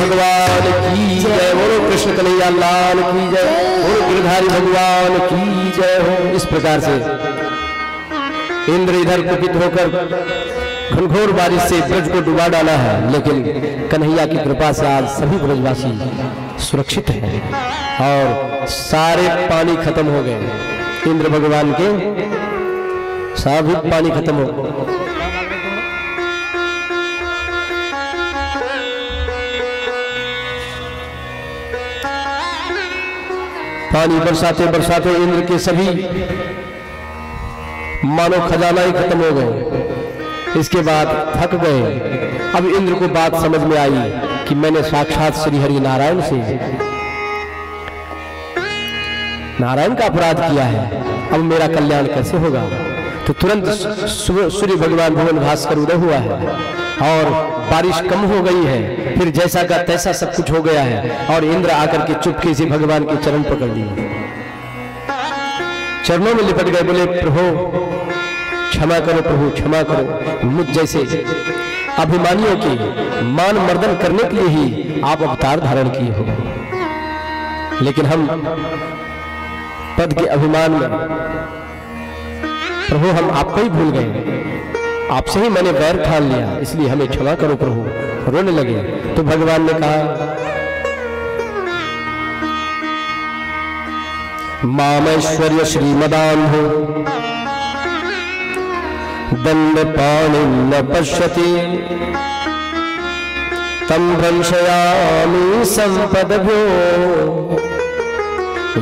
भगवान की जय, बोलो कृष्ण कन्हैया लाल की जय, बोलो गिरधारी भगवान की जय हो। इस प्रकार से इंद्र इधर कुपित होकर घनघोर बारिश से ब्रज को डुबा डाला है, लेकिन कन्हैया की कृपा से आज सभी ब्रजवासी सुरक्षित हैं और सारे पानी खत्म हो गए। इंद्र भगवान के सभी पानी खत्म हो गए। पानी बरसाते बरसाते इंद्र के सभी मानो खजाना ही खत्म हो गए। इसके बाद थक गए। अब इंद्र को बात समझ में आई कि मैंने साक्षात श्री हरि नारायण से नारायण का अपराध किया है, अब मेरा कल्याण कैसे होगा। तो तुरंत सूर्य भगवान भुवन भास्कर उदय हुआ है और बारिश कम हो गई है। फिर जैसा का तैसा सब कुछ हो गया है और इंद्र आकर के चुपके से भगवान के चरण पकड़ लिए, चरणों में लिपट गए। बोले प्रभु क्षमा करो, प्रभु क्षमा करो, मुझ जैसे अभिमानियों के मान मर्दन करने के लिए ही आप अवतार धारण किए हो, लेकिन हम पद के अभिमान में प्रभु हम आपको ही भूल गए, आपसे ही मैंने वैर ठान लिया, इसलिए हमें क्षमा करो प्रभु। रोने लगे तो भगवान ने कहा मामैश्वर्य श्रीमदान्हो दंड पाणि न पश्यति तम भ्रंशयामि संपदभ्यो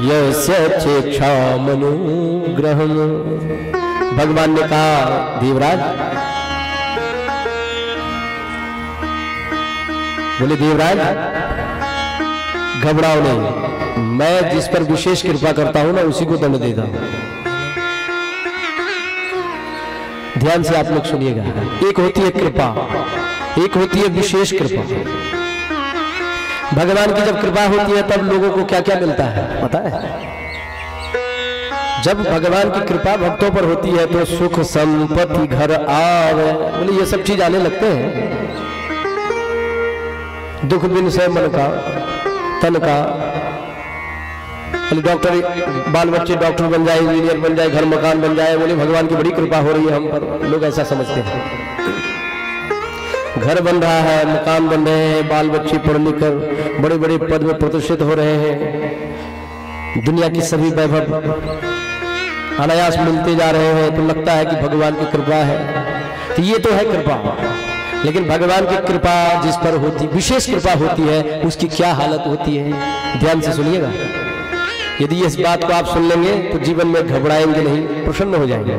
यस्य चेक्षामनुग्रहम्। भगवान ने कहा देवराज, बोले देवराज घबराओ नहीं, मैं जिस पर विशेष कृपा करता हूं ना उसी को दंड देता हूं। ध्यान से आप लोग सुनिएगा, एक होती है कृपा, एक होती है विशेष कृपा। भगवान की जब कृपा होती है तब लोगों को क्या क्या मिलता है पता है। जब भगवान की कृपा भक्तों पर होती है तो सुख संपत्ति घर आवे, बोले ये सब चीज आने लगते हैं। दुख बिन से मन का तन का, डॉक्टर बाल बच्चे डॉक्टर बन जाए, इंजीनियर बन जाए, घर मकान बन जाए, बोले भगवान की बड़ी कृपा हो रही है हम पर। लोग ऐसा समझते हैं, घर बन रहा है, मकान बन रहे हैं, बाल बच्चे पढ़ लिख कर बड़े बड़े पद में प्रतिष्ठित हो रहे हैं, दुनिया की सभी वैभव अनायास मिलते जा रहे हैं, तो लगता है कि भगवान की कृपा है। तो ये तो है कृपा, लेकिन भगवान की कृपा जिस पर होती, विशेष कृपा होती है, उसकी क्या हालत होती है, ध्यान से सुनिएगा। यदि इस बात को आप सुन लेंगे तो जीवन में घबराएंगे नहीं, प्रसन्न हो जाएंगे।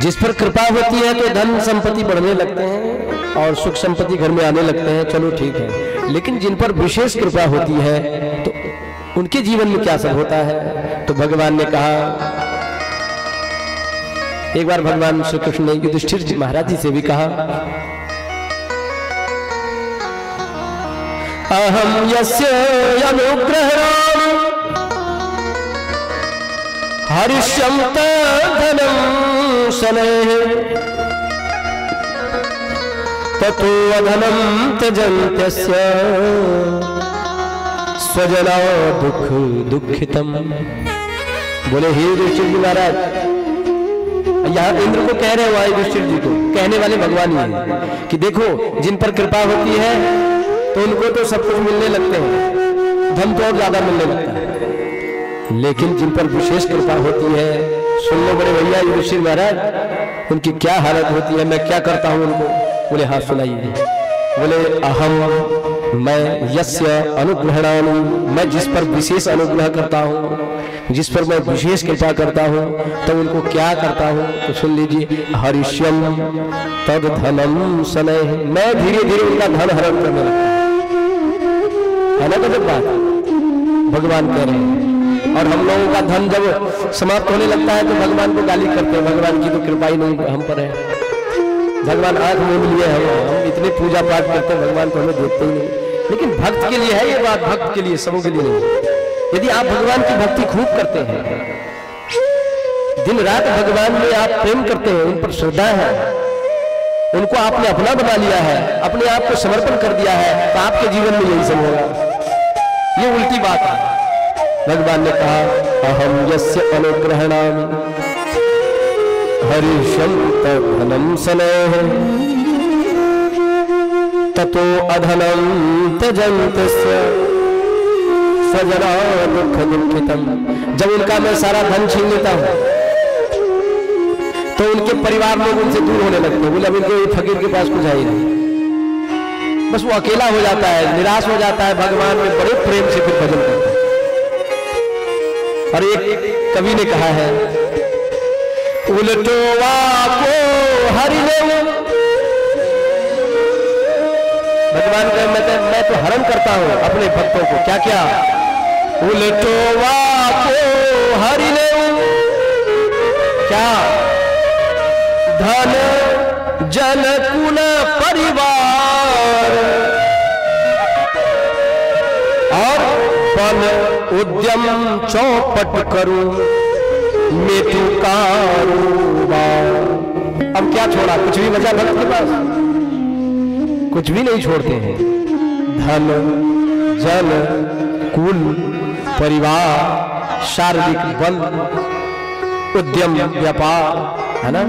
जिस पर कृपा होती है तो धन संपत्ति बढ़ने लगते हैं और सुख संपत्ति घर में आने लगते हैं, चलो ठीक है। लेकिन जिन पर विशेष कृपा होती है तो उनके जीवन में क्या सब होता है। तो भगवान ने कहा, एक बार भगवान श्री कृष्ण ने युधिष्ठिर जी महाराज जी से भी कहा, अहम यस्य अनुग्रहामि हरिष्यं तद्धनं शनैः ततो अधनं त्यजन्त्यस्य स्वजना दुख दुखितम। बोले हे युधिष्ठिर जी महाराज, यहाँ इंद्र को कह रहे हो, युधिष्ठिर जी को कहने वाले भगवान ही हैं कि देखो जिन पर कृपा होती है तो उनको तो सब कुछ मिलने लगते हैं, धन तो और ज्यादा मिलने लगता है, लेकिन जिन पर विशेष कृपा होती है, सुन लो बड़े भैया युधिष्ठिर महाराज, उनकी क्या हालत होती है, मैं क्या करता हूं उनको। बोले हाँ सुनाइए। बोले अहम मैं यस्य अनुग्रहामि, मैं जिस पर विशेष अनुग्रह करता हूँ, जिस पर मैं विशेष कृपा करता हूँ, तो उनको क्या करता हूँ तो सुन लीजिए, हरिष्यम तद धनम शनैः, मैं धीरे धीरे उनका धन हरण करने लगता है ना। तो बात भगवान कह रहे हैं, और हम लोगों का धन जब समाप्त होने लगता है तो भगवान को गाली करते हैं, भगवान की तो कृपा ही नहीं हम पर है, भगवान आंख मूंद लिए, हम इतने पूजा पाठ करते हैं, भगवान को हमें देखते ही नहीं। लेकिन भक्त के लिए है ये बात, भक्त के लिए, सबों के लिए नहीं। यदि आप भगवान की भक्ति खूब करते हैं, दिन रात भगवान में आप प्रेम करते हैं, उन पर श्रद्धा है, उनको आपने अपना बना लिया है, अपने आप को समर्पण कर दिया है, तो आपके जीवन में यही सब होगा। ये उल्टी बात है। भगवान ने कहा अहम यस्य अनुग्रहणामि हरिशंत धनम सनः ततो अधनम त्यजन्तस्य स्वजना दुख दुखितम। जब उनका मैं सारा धन छीन लेता हूं तो उनके परिवार लोग उनसे दूर होने लगते हैं। बोले अब इनके फकीर के पास कुछ है ही नहीं, बस वो अकेला हो जाता है, निराश हो जाता है। भगवान में बड़े प्रेम से फिर भजन करता है। और एक कवि ने कहा है उलटोवा को हरि ले। भगवान का मैं तो हरण करता हूं अपने भक्तों को। क्या क्या? उलटोवा को हरि ले। क्या? धन जन कुल परिवार और बल उद्यम चौपट करूं मेतु कारोबार। अब क्या छोड़ा? कुछ भी बचा भक्त के पास? कुछ भी नहीं छोड़ते हैं। धन जन कुल परिवार शारीरिक बल उद्यम व्यापार है ना,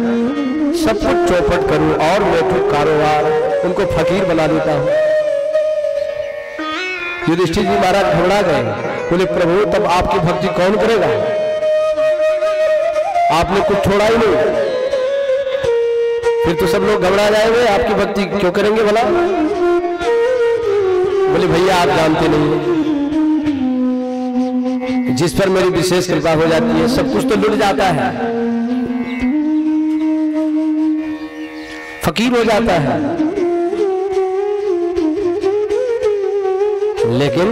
सब कुछ चौपट करूं और मेतु कारोबार। उनको फकीर बना देता हूं। युधिष्ठिर जी महाराज घबरा गए। बोले प्रभु तब आपकी भक्ति कौन करेगा? आपने कुछ छोड़ा ही नहीं, फिर तो सब लोग घबरा जाएंगे। आपकी भक्ति क्यों करेंगे भला? बोले भैया आप जानते नहीं, जिस पर मेरी विशेष कृपा हो जाती है सब कुछ तो लुट जाता है, फकीर हो जाता है। लेकिन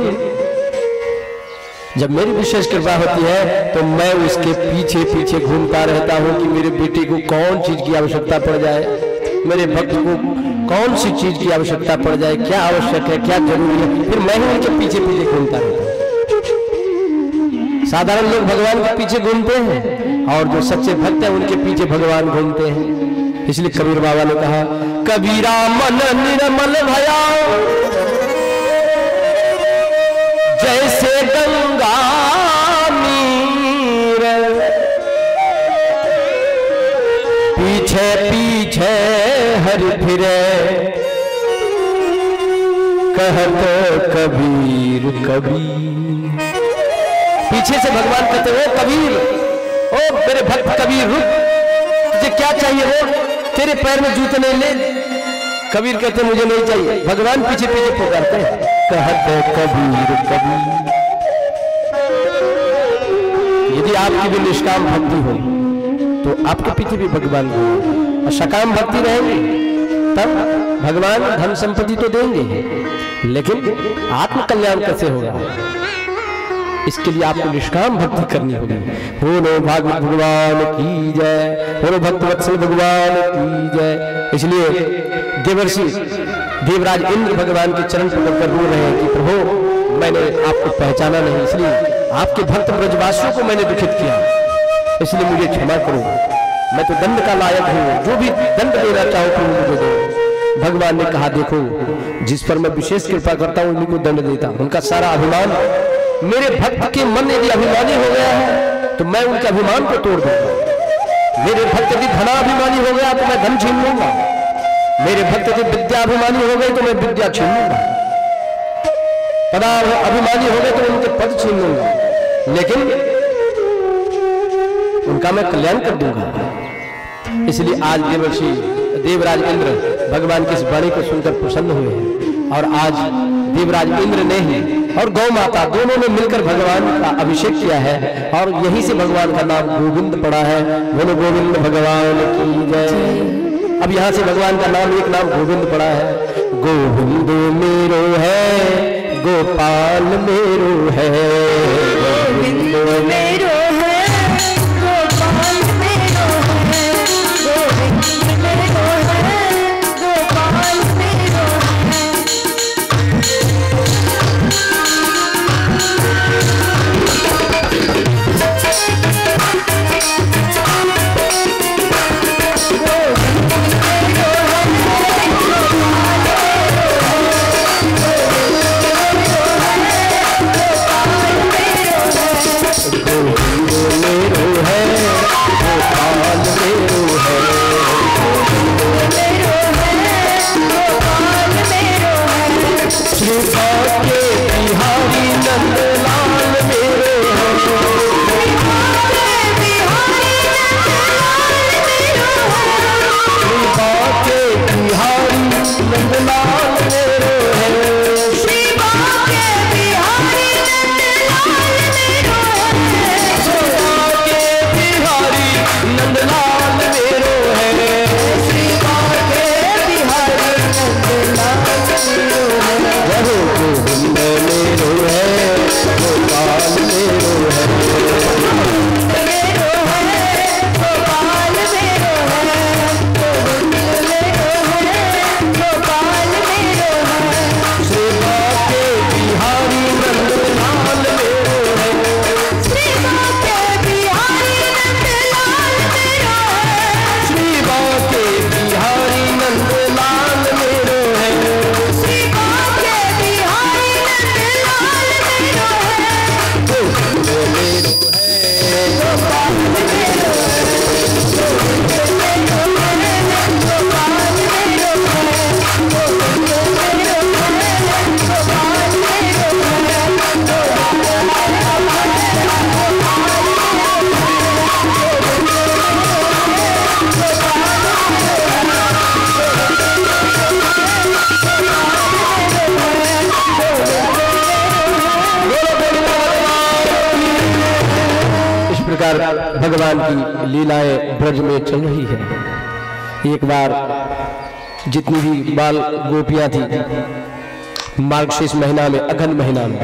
जब मेरी विशेष कृपा होती है तो मैं उसके पीछे पीछे घूमता रहता हूं कि मेरे बेटे को कौन चीज की आवश्यकता पड़ जाए, मेरे भक्त को कौन सी चीज की आवश्यकता पड़ जाए, क्या आवश्यक है, क्या जरूरी है, फिर मैं ही उनके पीछे पीछे घूमता रहता हूं। साधारण लोग भगवान के पीछे घूमते हैं और जो सच्चे भक्त हैं उनके पीछे भगवान घूमते हैं। इसलिए कबीर बाबा ने कहा कबीरा मन निर्मल भया जैसे गंगा नीर, पीछे पीछे हरि फिरे कहत कबीर कबीर। पीछे से भगवान कहते हो कबीर, ओ मेरे भक्त कबीर रुक, तुझे क्या चाहिए? वो तेरे पैर में जूते नहीं ले। कबीर कहते मुझे नहीं चाहिए। भगवान पीछे पीछे पुकारते हैं कहते कबीर कबीर। यदि आपकी भी निष्काम भक्ति हो तो आपके पीछे भी भगवान हो, और सकाम भक्ति रहेगी तब भगवान धन संपत्ति तो देंगे, लेकिन आत्म कल्याण कैसे होगा? इसके लिए आपको निष्काम भक्ति करनी होगी। बोलो भागवत भगवान की जय, बोलो भक्त वत्सल भगवान की जय। इसलिए देवर्षि देवराज इंद्र भगवान के चरण पकड़कर रो रहे हैं कि प्रभु मैंने आपको पहचाना नहीं, इसलिए आपके भक्त ब्रजवासियों को मैंने दुखित किया, इसलिए मुझे क्षमा करो। मैं तो दंड का लायक हूँ, जो भी दंड देना चाहो प्रभु मुझे दो। भगवान ने कहा देखो जिस पर मैं विशेष कृपा करता हूँ उन्हीं को दंड देता हूँ। उनका सारा अभिमान, मेरे भक्त के मन यदि अभिमानी हो गया है तो मैं उनके अभिमान को तोड़ दूंगा। मेरे भक्त यदि धनाभिमानी हो गया तो मैं धन छीन लूंगा। मेरे भक्त यदि विद्याभिमानी हो गए तो मैं विद्या छीन लूंगा। पदाभिमानी हो गए तो उनके पद छीन लूंगा, लेकिन उनका मैं कल्याण कर दूंगा। इसलिए आज देवर्षि देवराज इंद्र भगवान की इस वाणी को सुनकर प्रसन्न हुए हैं, और आज देवराज इंद्र ने ही और गौ माता दोनों ने मिलकर भगवान का अभिषेक किया है, और यहीं से भगवान का नाम गोविंद पड़ा है। बोलो गोविंद भगवान की जय। अब यहाँ से भगवान का नाम एक नाम गोविंद पड़ा है। गोविंद मेरो है गोपाल मेरो है, गोविंद मेरो है गोपाल मेरो है, गोविंद मेरो है गोपाल मेरो है। गोविंद मेरो है प्रकार भगवान की लीलाएं ब्रज में चल रही है। एक बार जितनी भी बाल गोपियां थी, मार्गशीर्ष महीना में, अघन महीना में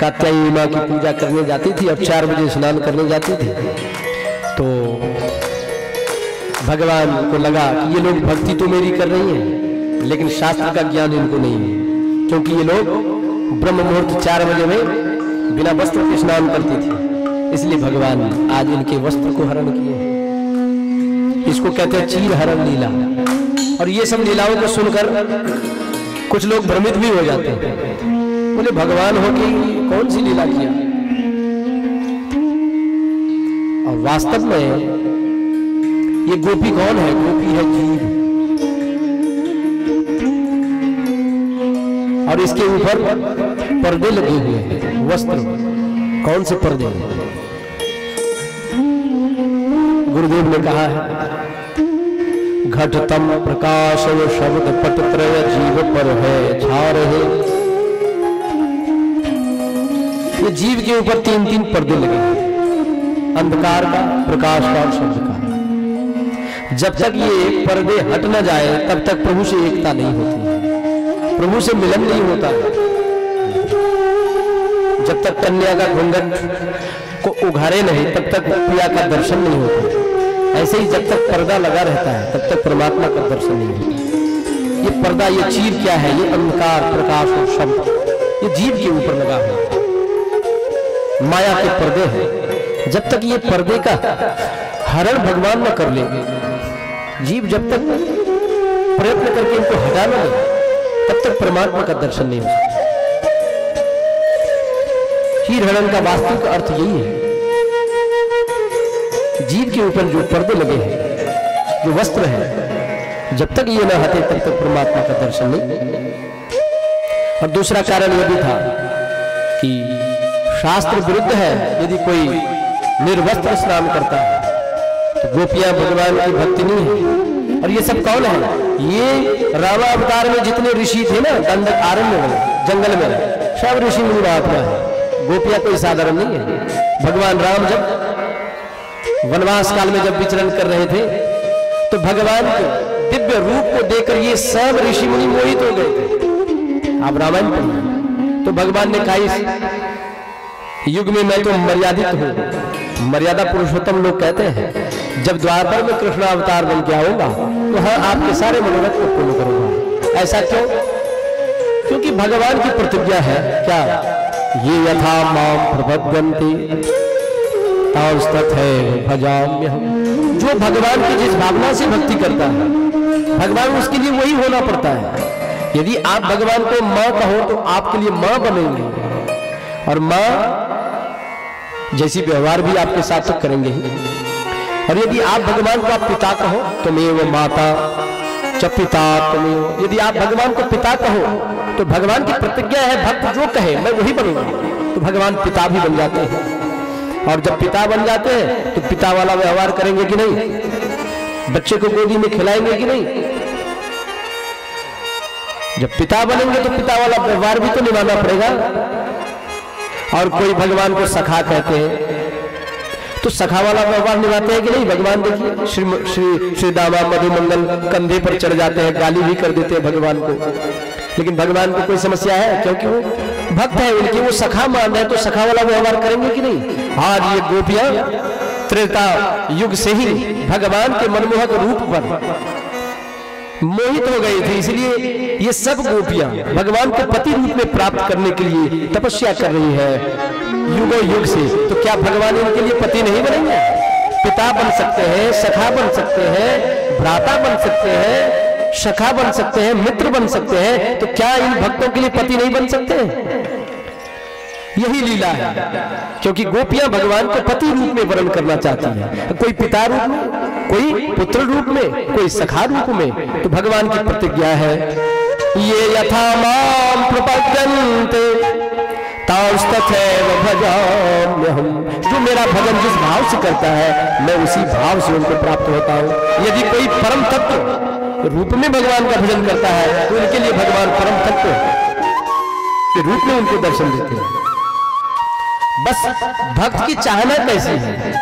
कात्यायनी माँ की पूजा करने जाती थी और 4 बजे स्नान करने जाती थी। तो भगवान को लगा कि ये लोग भक्ति तो मेरी कर रही हैं, लेकिन शास्त्र का ज्ञान इनको नहीं है, क्योंकि ये लोग ब्रह्म मुहूर्त 4 बजे में बिना वस्त्र के स्नान करती थी। इसलिए भगवान आज इनके वस्त्र को हरण किए। इसको कहते हैं चीर हरण लीला। और ये सब लीलाओं को सुनकर कुछ लोग भ्रमित भी हो जाते हैं, बोले भगवान हो कि कौन सी लीला किया। और वास्तव में ये गोपी कौन है? गोपी है जीव। और इसके ऊपर पर्दे लगे हुए हैं, वस्त्र। कौन से पर्दे? गुरुदेव ने कहा है, घटतम प्रकाशव शब्द पटत्रय जीव पर है झार है। ये जीव के ऊपर 3-3 पर्दे लगे हैं, अंधकार का, प्रकाश का और शब्द का। जब तक ये पर्दे हट न जाए तब तक प्रभु से एकता नहीं होती, प्रभु से मिलन नहीं होता। जब तक कन्या का घूंघट को उघारे नहीं तब तक प्रिया का दर्शन नहीं होता। ऐसे ही जब तक पर्दा लगा रहता है तब तक परमात्मा का दर्शन नहीं होता। ये पर्दा, ये चीर क्या है? ये अंधकार, प्रकाश और शब्द, ये जीव के ऊपर लगा हुआ माया के पर्दे हैं। जब तक ये पर्दे का हरण भगवान न कर ले, जीव जब तक प्रयत्न करके इनको हटा न ले, तब तक परमात्मा का दर्शन नहीं हो सकता। चीर हरण का वास्तविक अर्थ यही है। जीव के ऊपर जो पर्दे लगे हैं, जो वस्त्र है, जब तक ये न हटे तब तक परमात्मा का दर्शन नहीं। और दूसरा कारण यह भी था कि शास्त्र विरुद्ध है यदि कोई निर्वस्त्र स्नान करता है तो गोपियां भगवान की भक्ति नहीं है। और ये सब कौन है? ये रामावतार में जितने ऋषि थे ना, दंडक आरण्य में, जंगल में, सब ऋषि मुनि महात्मा है। गोपियां कोई साधारण नहीं है। भगवान राम जब वनवास काल में जब विचरण कर रहे थे तो भगवान के दिव्य रूप को देखकर ये सब ऋषि मुनि मोहित हो गए थे। आप रामायण पढ़िए तो भगवान ने कहा, इस युग में मैं तो मर्यादित हूं। मर्यादा पुरुषोत्तम लोग कहते हैं। जब द्वापर में कृष्ण अवतार बन के आऊंगा तो हाँ, आपके सारे मनोरथ को पूर्ण करूंगा। ऐसा क्यों? क्योंकि भगवान की प्रतिज्ञा है क्या? ये यथा माम प्रपद्यन्ति तथा भजाम्यहम्। जो भगवान की जिस भावना से भक्ति करता है, भगवान उसके लिए वही होना पड़ता है। यदि आप भगवान को मां कहो तो आपके लिए मां बनेंगे, और मां जैसी व्यवहार भी आपके साथ तो करेंगे ही। और यदि आप भगवान को आप पिता कहो तो मैं वो माता च पिता तुम्हें। यदि आप भगवान को पिता कहो तो भगवान की प्रतिज्ञा है, भक्त जो कहे मैं वही बनूंगा। तो भगवान पिता भी बन जाते हैं। और जब पिता बन जाते हैं तो पिता वाला व्यवहार करेंगे कि नहीं? बच्चे को गोदी में खिलाएंगे कि नहीं? जब पिता बनेंगे तो पिता वाला व्यवहार भी तो निभाना पड़ेगा। और कोई भगवान को सखा कहते हैं तो सखा वाला व्यवहार निभाते हैं कि नहीं? भगवान देखिए, श्री दामा मधुमंगल कंधे पर चढ़ जाते हैं, गाली भी कर देते हैं भगवान को। लेकिन भगवान को कोई समस्या है? क्योंकि वो भक्त है, उनकी वो सखा मान रहे हैं, तो सखा वाला व्यवहार करेंगे कि नहीं? आज ये गोपियां त्रेता युग से ही भगवान के मनमोहक रूप पर मोहित हो गई थी। इसलिए ये सब गोपियां भगवान को पति रूप में प्राप्त करने के लिए तपस्या कर रही है युगों युग से। तो क्या भगवान इनके लिए पति नहीं बनेंगे? पिता बन सकते हैं, सखा बन सकते हैं, भ्राता बन सकते हैं, सखा बन सकते हैं, मित्र बन सकते हैं। तो क्या इन भक्तों के लिए पति नहीं बन सकते? यही लीला है, क्योंकि गोपियां भगवान को पति रूप में वर्ण करना चाहती हैं। कोई पिता रूप में, कोई पुत्र रूप में, कोई सखा रूप में। तो भगवान की प्रतिज्ञा है, ये यथा माम प्रपद्यन्ते तथैव भजाम्यहम्। जो मेरा भजन जिस भाव से करता है मैं उसी भाव से उनको प्राप्त होता हूँ। यदि कोई परम तत्व रूप में भगवान का भजन करता है तो उनके लिए भगवान परम तत्व के रूप में उनको दर्शन देते हैं। बस भक्त की चाहना कैसी है।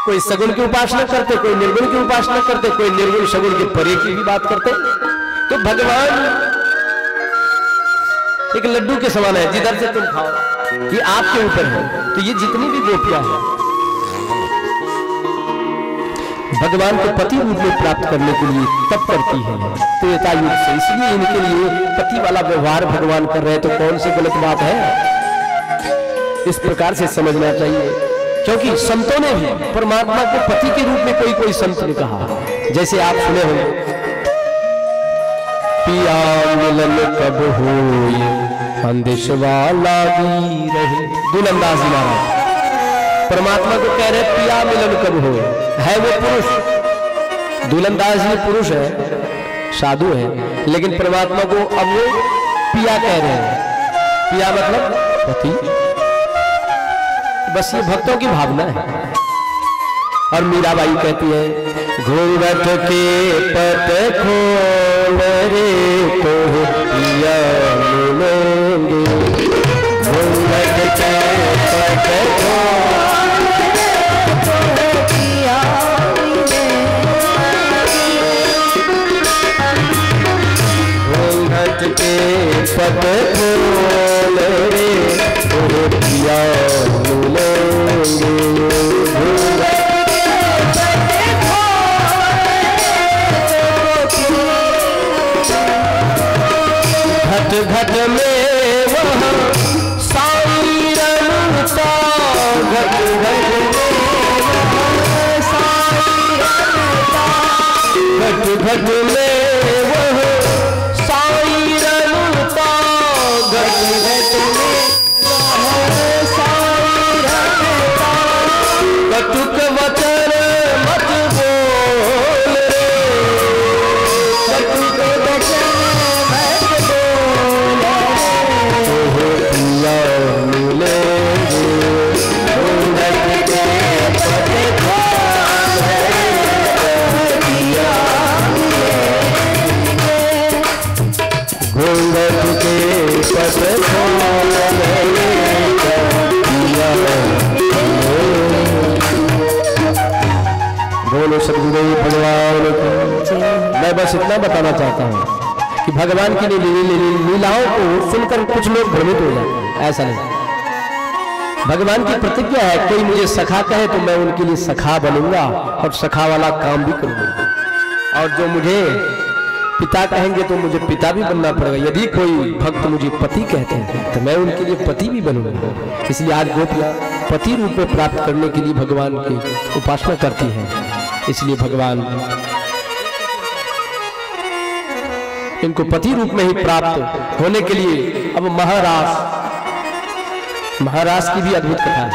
कोई सगुण की उपासना करते, कोई निर्गुण की उपासना करते, कोई निर्गुण सगुण के परे की भी बात करते। तो भगवान एक लड्डू के समान है, जिधर से तुम खाओ ये आपके ऊपर है। तो ये जितनी भी गोपियां हैं भगवान को पति रूप में प्राप्त करने के लिए तप करती है त्रेता युग से, इसलिए इनके लिए पति वाला व्यवहार भगवान कर रहे हैं। तो कौन सी गलत बात है, इस प्रकार से समझना चाहिए। क्योंकि संतों ने भी परमात्मा को पति के रूप में कोई कोई संत ने कहा, जैसे आप सुने होंगे, पिया मिलन कब होए अंदेशवा लागी रहे। दुलंदास जी महाराज परमात्मा को कह रहे पिया मिलन कब होए, है वो पुरुष, दुलंदास जी पुरुष है, साधु है, लेकिन परमात्मा को अब वो पिया कह रहे हैं। पिया मतलब पति। बस ये भक्तों की भावना है। और मीराबाई कहती है, घूंघट के पट खोल रे तो पिया मिलेंगे, घूंघट के पट खोल तो पिया घूंघट के पट खोल रे तो पिया घट घट में वह साई रमता, घट घट में वह साई रमता, घट घट में वह साई रमता, घट घट में वह साई रमता। कटुक वचन मत बोल रे, कटुक वचन बोलो सद्गुरु भगवान को। मैं बस इतना बताना चाहता हूँ कि भगवान की लीलाओं को सुनकर कुछ लोग भ्रमित हो जाते हैं, ऐसा नहीं। भगवान की प्रतिज्ञा है, कोई मुझे सखा कहे तो मैं उनके लिए सखा बनूंगा और सखा वाला काम भी करूंगा, और जो मुझे पिता कहेंगे तो मुझे पिता भी बनना पड़ेगा। यदि कोई भक्त मुझे पति कहते हैं तो मैं उनके लिए पति भी बनूंगा। इसलिए आज गोपियां पति रूप में प्राप्त करने के लिए भगवान की उपासना करती हैं। इसलिए भगवान इनको पति रूप में ही प्राप्त होने के लिए अब महाराज की भी अद्भुत कथा है।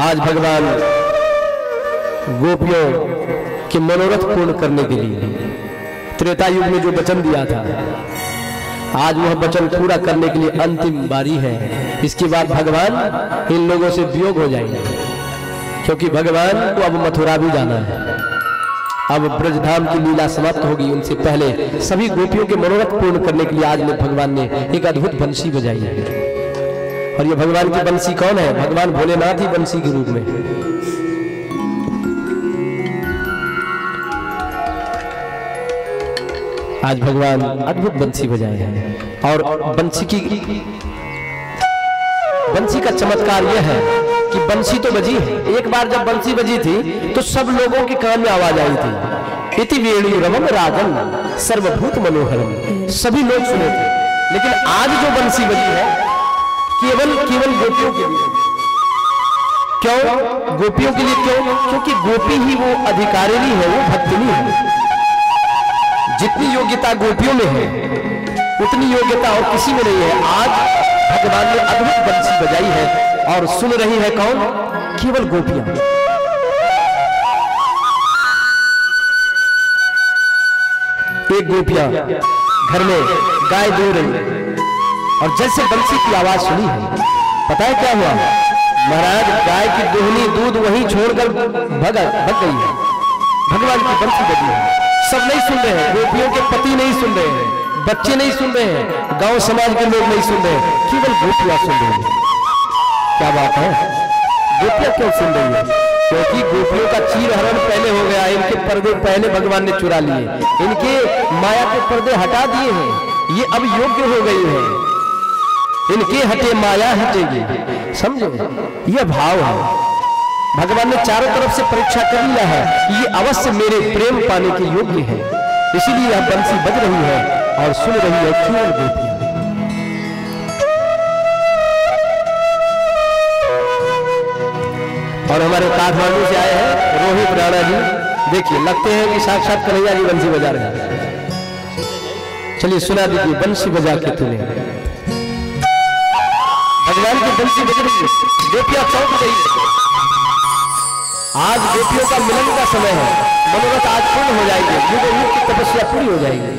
आज भगवान गोपियों के मनोरथ पूर्ण करने के लिए त्रेता युग में जो वचन दिया था, आज वह वचन पूरा करने के लिए अंतिम बारी है। इसके बाद भगवान इन लोगों से वियोग हो जाएंगे, क्योंकि भगवान को अब मथुरा भी जाना है। अब ब्रजधाम की लीला समाप्त होगी, उनसे पहले सभी गोपियों के मनोरथ पूर्ण करने के लिए आज में भगवान ने एक अद्भुत बंसी बजाई है। और ये भगवान की बंसी कौन है? भगवान भोलेनाथ ही बंसी के रूप में। आज भगवान अद्भुत बंसी बजाए हैं। और बंसी का चमत्कार यह है कि बंसी तो बजी है। एक बार जब बंसी बजी थी तो सब लोगों के कान में आवाज आई थी, इति वेणु रवम रागम सर्वभूत मनोहरम। सभी लोग सुने थे। लेकिन आज जो बंसी बजी है केवल गोपियों के लिए। क्यों गोपियों के लिए? क्यों? क्योंकि गोपी ही वो अधिकारिणी है, वो भक्तिनी है। जितनी योग्यता गोपियों में है उतनी योग्यता और किसी में नहीं है। आज भगवान ने अद्भुत बंसी बजाई है और सुन रही है कौन? केवल गोपियां। एक गोपियां घर में गाय दूह रही और जैसे बंसी की आवाज सुनी है, पता है क्या हुआ? महाराज गाय की दोहनी दूध वहीं छोड़कर भग गई है। भगवान की बंसी बजी है। सब नहीं सुन रहे हैं, गोपियों के पति नहीं सुन रहे हैं, बच्चे नहीं सुन रहे हैं, गांव समाज के लोग नहीं सुन रहे हैं, केवल गोपियां सुन रही है। क्या बात है, गोपियां क्यों सुन रही है? क्योंकि गोपियों का चीर हरण पहले हो गया, इनके पर्दे पहले भगवान ने चुरा लिए, इनके माया के पर्दे हटा दिए हैं, ये अब योग्य हो गई है, इनके हटे माया हटेगी। समझे, यह भाव है। भगवान ने चारों तरफ से परीक्षा कर लिया है कि ये अवश्य मेरे प्रेम पाने के योग्य है, इसीलिए यह बंसी बज रही है और सुन रही है केवल गोपियां। और हमारे काठमांडू से आए हैं रोहित राणा जी, देखिए लगते हैं कि साक्षात कन्हैया जी बंसी बजा रहे हैं। चलिए सुना दीजिए, बंसी बजा के तूने, भगवान की बंसी बज रही है, गोपियां चौंक गई है। आज गोपियों का मिलन का समय है, मनोरथ आज पूर्ण हो जाएंगे, युग युग की तपस्या पूरी हो जाएगी।